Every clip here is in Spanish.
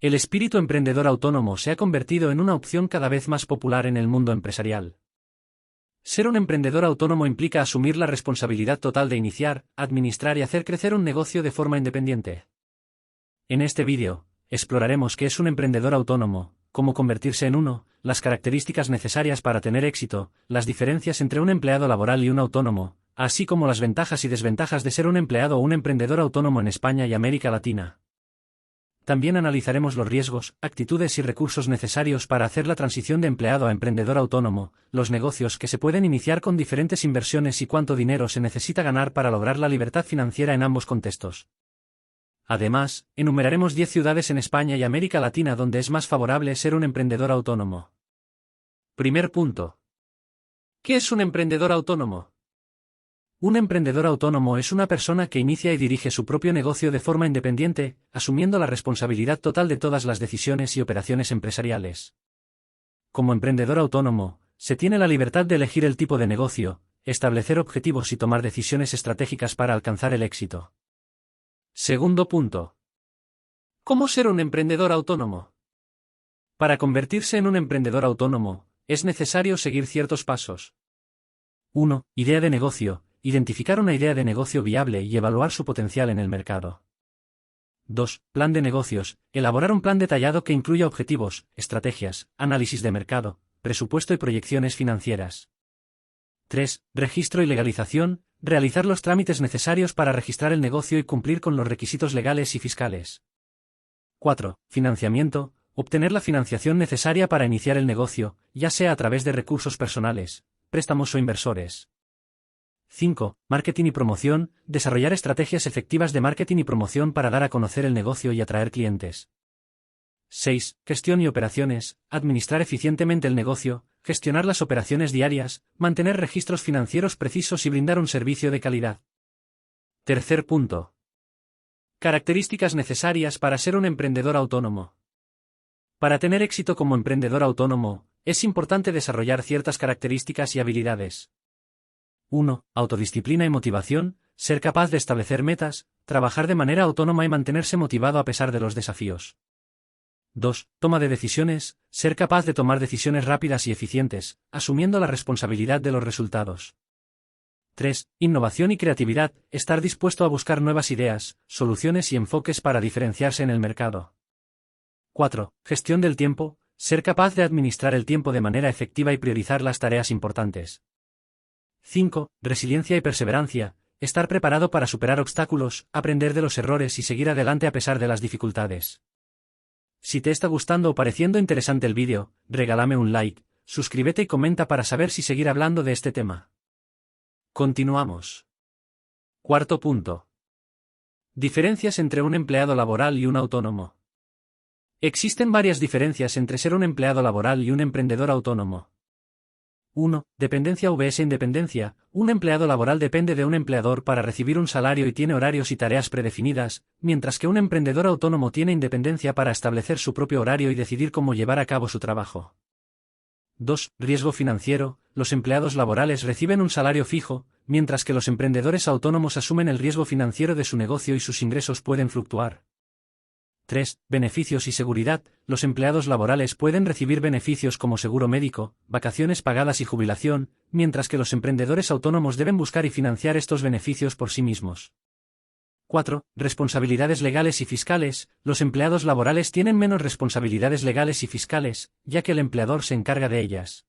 El espíritu emprendedor autónomo se ha convertido en una opción cada vez más popular en el mundo empresarial. Ser un emprendedor autónomo implica asumir la responsabilidad total de iniciar, administrar y hacer crecer un negocio de forma independiente. En este vídeo, exploraremos qué es un emprendedor autónomo, cómo convertirse en uno, las características necesarias para tener éxito, las diferencias entre un empleado laboral y un autónomo, así como las ventajas y desventajas de ser un empleado o un emprendedor autónomo en España y América Latina. También analizaremos los riesgos, actitudes y recursos necesarios para hacer la transición de empleado a emprendedor autónomo, los negocios que se pueden iniciar con diferentes inversiones y cuánto dinero se necesita ganar para lograr la libertad financiera en ambos contextos. Además, enumeraremos 10 ciudades en España y América Latina donde es más favorable ser un emprendedor autónomo. Primer punto. ¿Qué es un emprendedor autónomo? Un emprendedor autónomo es una persona que inicia y dirige su propio negocio de forma independiente, asumiendo la responsabilidad total de todas las decisiones y operaciones empresariales. Como emprendedor autónomo, se tiene la libertad de elegir el tipo de negocio, establecer objetivos y tomar decisiones estratégicas para alcanzar el éxito. Segundo punto. ¿Cómo ser un emprendedor autónomo? Para convertirse en un emprendedor autónomo, es necesario seguir ciertos pasos. 1. Idea de negocio. Identificar una idea de negocio viable y evaluar su potencial en el mercado. 2. Plan de negocios. Elaborar un plan detallado que incluya objetivos, estrategias, análisis de mercado, presupuesto y proyecciones financieras. 3. Registro y legalización. Realizar los trámites necesarios para registrar el negocio y cumplir con los requisitos legales y fiscales. 4. Financiamiento. Obtener la financiación necesaria para iniciar el negocio, ya sea a través de recursos personales, préstamos o inversores. 5. Marketing y promoción. Desarrollar estrategias efectivas de marketing y promoción para dar a conocer el negocio y atraer clientes. 6. Gestión y operaciones. Administrar eficientemente el negocio, gestionar las operaciones diarias, mantener registros financieros precisos y brindar un servicio de calidad. Tercer punto. Características necesarias para ser un emprendedor autónomo. Para tener éxito como emprendedor autónomo, es importante desarrollar ciertas características y habilidades. 1. Autodisciplina y motivación. Ser capaz de establecer metas, trabajar de manera autónoma y mantenerse motivado a pesar de los desafíos. 2. Toma de decisiones. Ser capaz de tomar decisiones rápidas y eficientes, asumiendo la responsabilidad de los resultados. 3. Innovación y creatividad. Estar dispuesto a buscar nuevas ideas, soluciones y enfoques para diferenciarse en el mercado. 4. Gestión del tiempo. Ser capaz de administrar el tiempo de manera efectiva y priorizar las tareas importantes. 5. Resiliencia y perseverancia. Estar preparado para superar obstáculos, aprender de los errores y seguir adelante a pesar de las dificultades. Si te está gustando o pareciendo interesante el vídeo, regálame un like, suscríbete y comenta para saber si seguir hablando de este tema. Continuamos. Cuarto punto. Diferencias entre un empleado laboral y un autónomo. Existen varias diferencias entre ser un empleado laboral y un emprendedor autónomo. 1. Dependencia vs independencia. Un empleado laboral depende de un empleador para recibir un salario y tiene horarios y tareas predefinidas, mientras que un emprendedor autónomo tiene independencia para establecer su propio horario y decidir cómo llevar a cabo su trabajo. 2. Riesgo financiero. Los empleados laborales reciben un salario fijo, mientras que los emprendedores autónomos asumen el riesgo financiero de su negocio y sus ingresos pueden fluctuar. 3. Beneficios y seguridad. Los empleados laborales pueden recibir beneficios como seguro médico, vacaciones pagadas y jubilación, mientras que los emprendedores autónomos deben buscar y financiar estos beneficios por sí mismos. 4. Responsabilidades legales y fiscales. Los empleados laborales tienen menos responsabilidades legales y fiscales, ya que el empleador se encarga de ellas.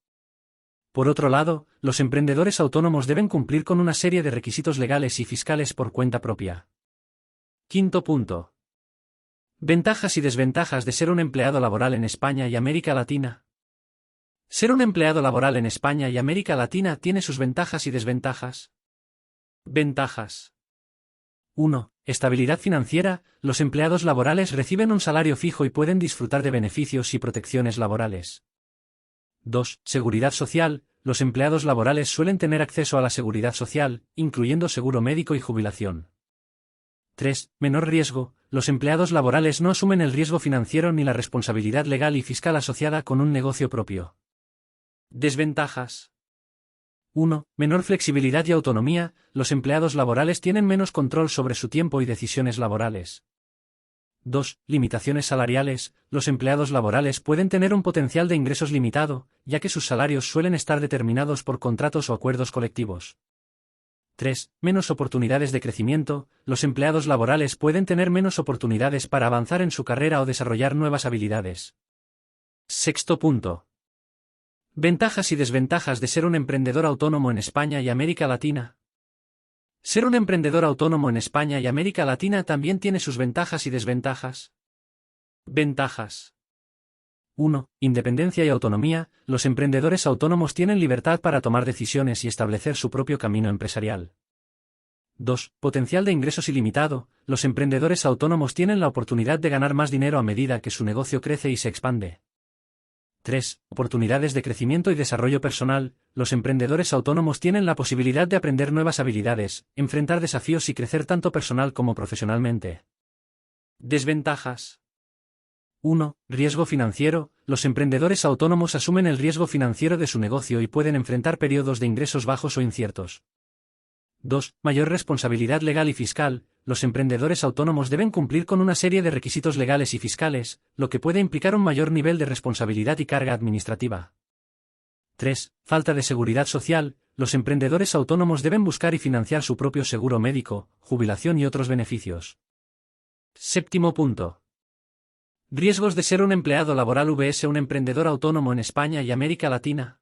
Por otro lado, los emprendedores autónomos deben cumplir con una serie de requisitos legales y fiscales por cuenta propia. Quinto punto. Ventajas y desventajas de ser un empleado laboral en España y América Latina. Ser un empleado laboral en España y América Latina tiene sus ventajas y desventajas. Ventajas. 1. Estabilidad financiera. Los empleados laborales reciben un salario fijo y pueden disfrutar de beneficios y protecciones laborales. 2. Seguridad social. Los empleados laborales suelen tener acceso a la seguridad social, incluyendo seguro médico y jubilación. 3. Menor riesgo. Los empleados laborales no asumen el riesgo financiero ni la responsabilidad legal y fiscal asociada con un negocio propio. Desventajas. 1. Menor flexibilidad y autonomía. Los empleados laborales tienen menos control sobre su tiempo y decisiones laborales. 2. Limitaciones salariales. Los empleados laborales pueden tener un potencial de ingresos limitado, ya que sus salarios suelen estar determinados por contratos o acuerdos colectivos. 3. Menos oportunidades de crecimiento. Los empleados laborales pueden tener menos oportunidades para avanzar en su carrera o desarrollar nuevas habilidades. Sexto punto. Ventajas y desventajas de ser un emprendedor autónomo en España y América Latina. Ser un emprendedor autónomo en España y América Latina también tiene sus ventajas y desventajas. Ventajas. 1. Independencia y autonomía. Los emprendedores autónomos tienen libertad para tomar decisiones y establecer su propio camino empresarial. 2. Potencial de ingresos ilimitado. Los emprendedores autónomos tienen la oportunidad de ganar más dinero a medida que su negocio crece y se expande. 3. Oportunidades de crecimiento y desarrollo personal. Los emprendedores autónomos tienen la posibilidad de aprender nuevas habilidades, enfrentar desafíos y crecer tanto personal como profesionalmente. Desventajas. 1. Riesgo financiero. Los emprendedores autónomos asumen el riesgo financiero de su negocio y pueden enfrentar periodos de ingresos bajos o inciertos. 2. Mayor responsabilidad legal y fiscal. Los emprendedores autónomos deben cumplir con una serie de requisitos legales y fiscales, lo que puede implicar un mayor nivel de responsabilidad y carga administrativa. 3. Falta de seguridad social. Los emprendedores autónomos deben buscar y financiar su propio seguro médico, jubilación y otros beneficios. Séptimo punto. Riesgos de ser un empleado laboral vs un emprendedor autónomo en España y América Latina.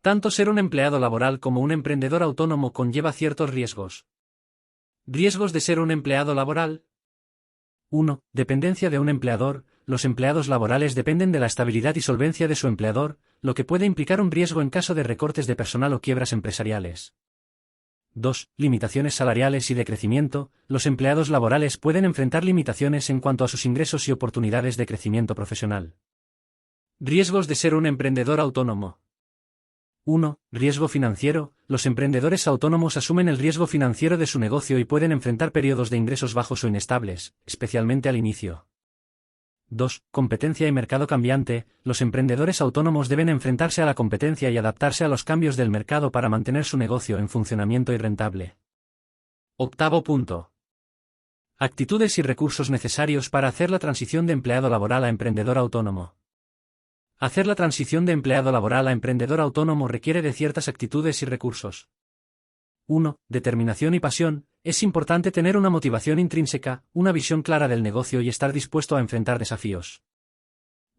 Tanto ser un empleado laboral como un emprendedor autónomo conlleva ciertos riesgos. Riesgos de ser un empleado laboral. 1. Dependencia de un empleador. Los empleados laborales dependen de la estabilidad y solvencia de su empleador, lo que puede implicar un riesgo en caso de recortes de personal o quiebras empresariales. 2. Limitaciones salariales y de crecimiento. Los empleados laborales pueden enfrentar limitaciones en cuanto a sus ingresos y oportunidades de crecimiento profesional. Riesgos de ser un emprendedor autónomo. 1. Riesgo financiero. Los emprendedores autónomos asumen el riesgo financiero de su negocio y pueden enfrentar periodos de ingresos bajos o inestables, especialmente al inicio. 2. Competencia y mercado cambiante. Los emprendedores autónomos deben enfrentarse a la competencia y adaptarse a los cambios del mercado para mantener su negocio en funcionamiento y rentable. Octavo punto. Actitudes y recursos necesarios para hacer la transición de empleado laboral a emprendedor autónomo. Hacer la transición de empleado laboral a emprendedor autónomo requiere de ciertas actitudes y recursos. 1. Determinación y pasión. Es importante tener una motivación intrínseca, una visión clara del negocio y estar dispuesto a enfrentar desafíos.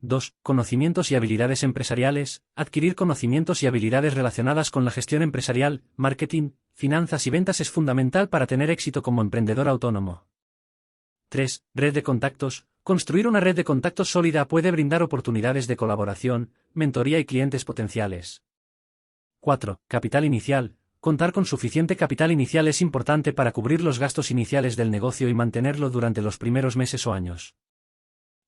2. Conocimientos y habilidades empresariales. Adquirir conocimientos y habilidades relacionadas con la gestión empresarial, marketing, finanzas y ventas es fundamental para tener éxito como emprendedor autónomo. 3. Red de contactos. Construir una red de contactos sólida puede brindar oportunidades de colaboración, mentoría y clientes potenciales. 4. Capital inicial. Contar con suficiente capital inicial es importante para cubrir los gastos iniciales del negocio y mantenerlo durante los primeros meses o años.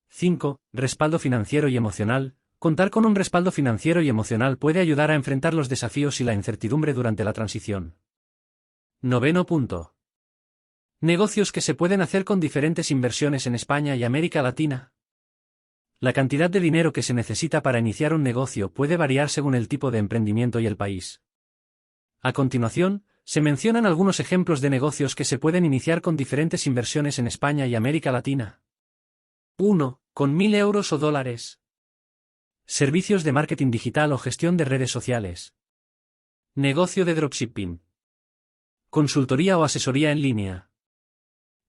5. Respaldo financiero y emocional. Contar con un respaldo financiero y emocional puede ayudar a enfrentar los desafíos y la incertidumbre durante la transición. Noveno punto. Negocios que se pueden hacer con diferentes inversiones en España y América Latina. La cantidad de dinero que se necesita para iniciar un negocio puede variar según el tipo de emprendimiento y el país. A continuación, se mencionan algunos ejemplos de negocios que se pueden iniciar con diferentes inversiones en España y América Latina. 1. Con 1.000 euros o dólares. Servicios de marketing digital o gestión de redes sociales. Negocio de dropshipping. Consultoría o asesoría en línea.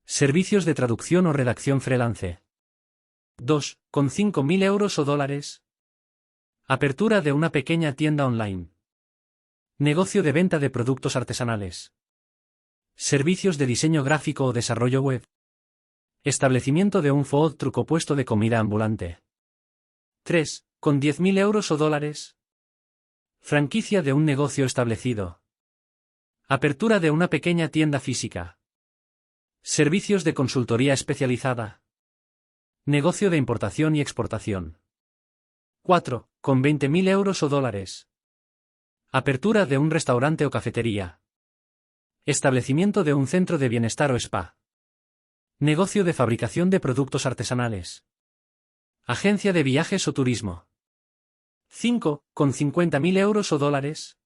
Servicios de traducción o redacción freelance. 2. Con 5.000 euros o dólares. Apertura de una pequeña tienda online. Negocio de venta de productos artesanales. Servicios de diseño gráfico o desarrollo web. Establecimiento de un food truck o puesto de comida ambulante. 3. Con 10.000 euros o dólares. Franquicia de un negocio establecido. Apertura de una pequeña tienda física. Servicios de consultoría especializada. Negocio de importación y exportación. 4. Con 20.000 euros o dólares. Apertura de un restaurante o cafetería. Establecimiento de un centro de bienestar o spa. Negocio de fabricación de productos artesanales. Agencia de viajes o turismo. 5. Con 50.000 euros o dólares.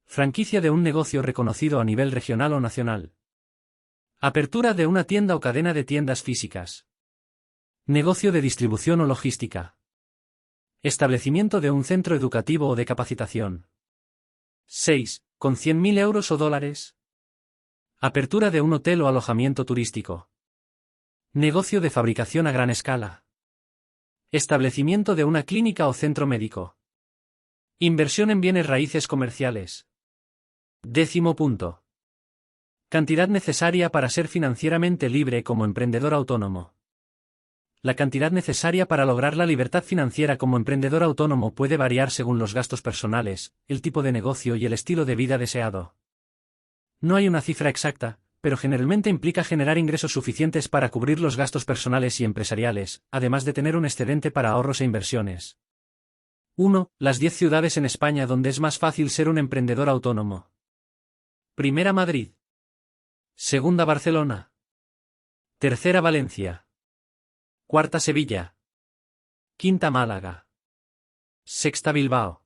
Franquicia de un negocio reconocido a nivel regional o nacional. Apertura de una tienda o cadena de tiendas físicas. Negocio de distribución o logística. Establecimiento de un centro educativo o de capacitación. 6. Con 100.000 euros o dólares. Apertura de un hotel o alojamiento turístico. Negocio de fabricación a gran escala. Establecimiento de una clínica o centro médico. Inversión en bienes raíces comerciales. 10º punto. Cantidad necesaria para ser financieramente libre como emprendedor autónomo. La cantidad necesaria para lograr la libertad financiera como emprendedor autónomo puede variar según los gastos personales, el tipo de negocio y el estilo de vida deseado. No hay una cifra exacta, pero generalmente implica generar ingresos suficientes para cubrir los gastos personales y empresariales, además de tener un excedente para ahorros e inversiones. 1. Las 10 ciudades en España donde es más fácil ser un emprendedor autónomo. Primera, Madrid. Segunda, Barcelona. Tercera, Valencia. Cuarta, Sevilla. Quinta, Málaga. Sexta, Bilbao.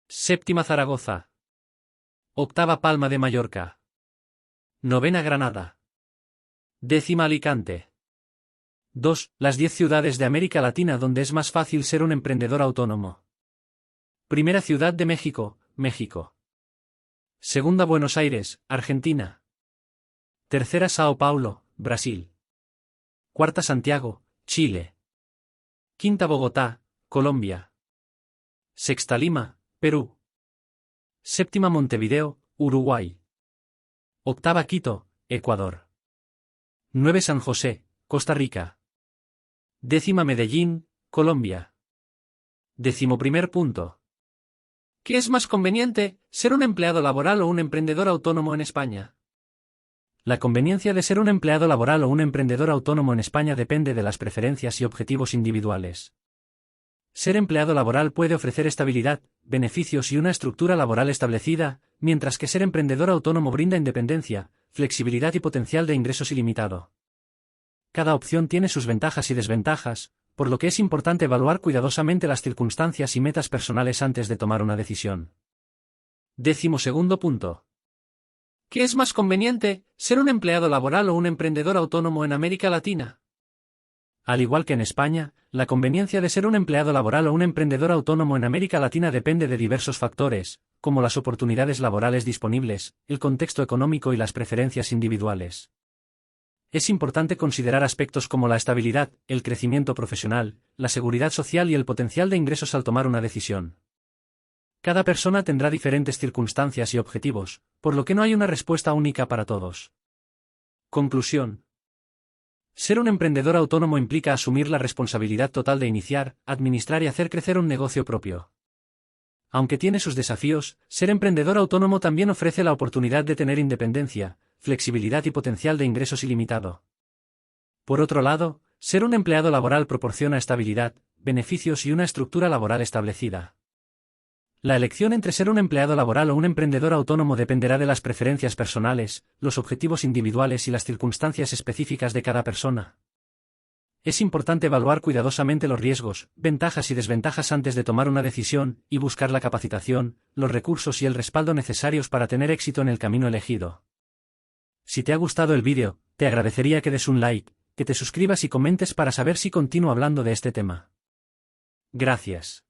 Séptima, Zaragoza. Octava, Palma de Mallorca. Novena, Granada. 10ª, Alicante. 2. Las 10 ciudades de América Latina donde es más fácil ser un emprendedor autónomo. Primera, Ciudad de México, México. Segunda, Buenos Aires, Argentina. Tercera, Sao Paulo, Brasil. Cuarta, Santiago, Chile. Quinta, Bogotá, Colombia. Sexta, Lima, Perú. Séptima, Montevideo, Uruguay. Octava, Quito, Ecuador. 9, San José, Costa Rica. 10ª, Medellín, Colombia. 11º punto. ¿Qué es más conveniente, ser un empleado laboral o un emprendedor autónomo en España? La conveniencia de ser un empleado laboral o un emprendedor autónomo en España depende de las preferencias y objetivos individuales. Ser empleado laboral puede ofrecer estabilidad, beneficios y una estructura laboral establecida, mientras que ser emprendedor autónomo brinda independencia, flexibilidad y potencial de ingresos ilimitado. Cada opción tiene sus ventajas y desventajas, por lo que es importante evaluar cuidadosamente las circunstancias y metas personales antes de tomar una decisión. 12º punto. ¿Qué es más conveniente, ser un empleado laboral o un emprendedor autónomo en América Latina? Al igual que en España, la conveniencia de ser un empleado laboral o un emprendedor autónomo en América Latina depende de diversos factores, como las oportunidades laborales disponibles, el contexto económico y las preferencias individuales. Es importante considerar aspectos como la estabilidad, el crecimiento profesional, la seguridad social y el potencial de ingresos al tomar una decisión. Cada persona tendrá diferentes circunstancias y objetivos, por lo que no hay una respuesta única para todos. Conclusión. Ser un emprendedor autónomo implica asumir la responsabilidad total de iniciar, administrar y hacer crecer un negocio propio. Aunque tiene sus desafíos, ser emprendedor autónomo también ofrece la oportunidad de tener independencia, flexibilidad y potencial de ingresos ilimitado. Por otro lado, ser un empleado laboral proporciona estabilidad, beneficios y una estructura laboral establecida. La elección entre ser un empleado laboral o un emprendedor autónomo dependerá de las preferencias personales, los objetivos individuales y las circunstancias específicas de cada persona. Es importante evaluar cuidadosamente los riesgos, ventajas y desventajas antes de tomar una decisión, y buscar la capacitación, los recursos y el respaldo necesarios para tener éxito en el camino elegido. Si te ha gustado el vídeo, te agradecería que des un like, que te suscribas y comentes para saber si continúo hablando de este tema. Gracias.